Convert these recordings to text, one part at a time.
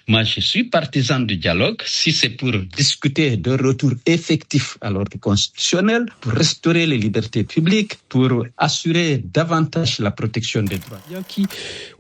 Moi, je suis partisan du dialogue si c'est pour discuter de retour effectif à l'ordre constitutionnel, pour restaurer les libertés publiques, pour assurer davantage la protection des droits. Qui,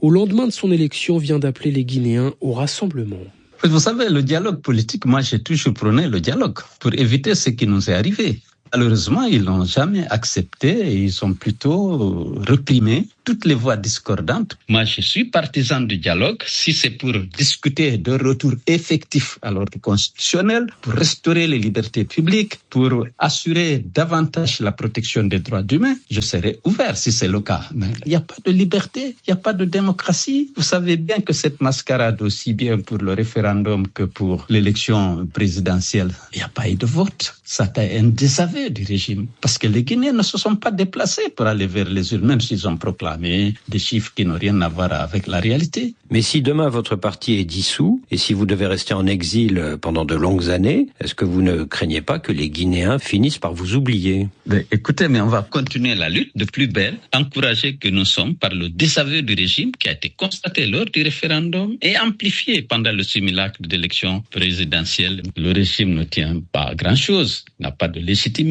au lendemain de son élection, vient d'appeler les Guinéens au rassemblement. Vous savez, le dialogue politique, moi j'ai toujours prôné le dialogue pour éviter ce qui nous est arrivé. Malheureusement, ils n'ont jamais accepté et ils ont plutôt réprimé toutes les voix discordantes. Moi, je suis partisan du dialogue si c'est pour discuter de retour effectif à l'ordre constitutionnel, pour restaurer les libertés publiques, pour assurer davantage la protection des droits humains. Je serai ouvert si c'est le cas. Mais il n'y a pas de liberté, il n'y a pas de démocratie. Vous savez bien que cette mascarade, aussi bien pour le référendum que pour l'élection présidentielle, il n'y a pas eu de vote. Ça a un désaveu du régime. Parce que les Guinéens ne se sont pas déplacés pour aller vers les urnes, même s'ils ont proclamé des chiffres qui n'ont rien à voir avec la réalité. Mais si demain votre parti est dissous, et si vous devez rester en exil pendant de longues années, est-ce que vous ne craignez pas que les Guinéens finissent par vous oublier ? Écoutez, mais on va continuer la lutte de plus belle, encouragés que nous sommes par le désaveu du régime qui a été constaté lors du référendum et amplifié pendant le simulacre d'élection présidentielle. Le régime ne tient pas à grand-chose, n'a pas de légitimité.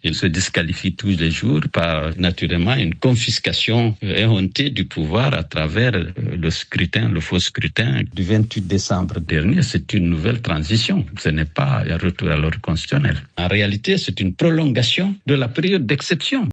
Il se disqualifie tous les jours par, naturellement, une confiscation éhontée du pouvoir à travers le scrutin, le faux scrutin du 28 décembre dernier. C'est une nouvelle transition. Ce n'est pas un retour à l'ordre constitutionnel. En réalité, c'est une prolongation de la période d'exception.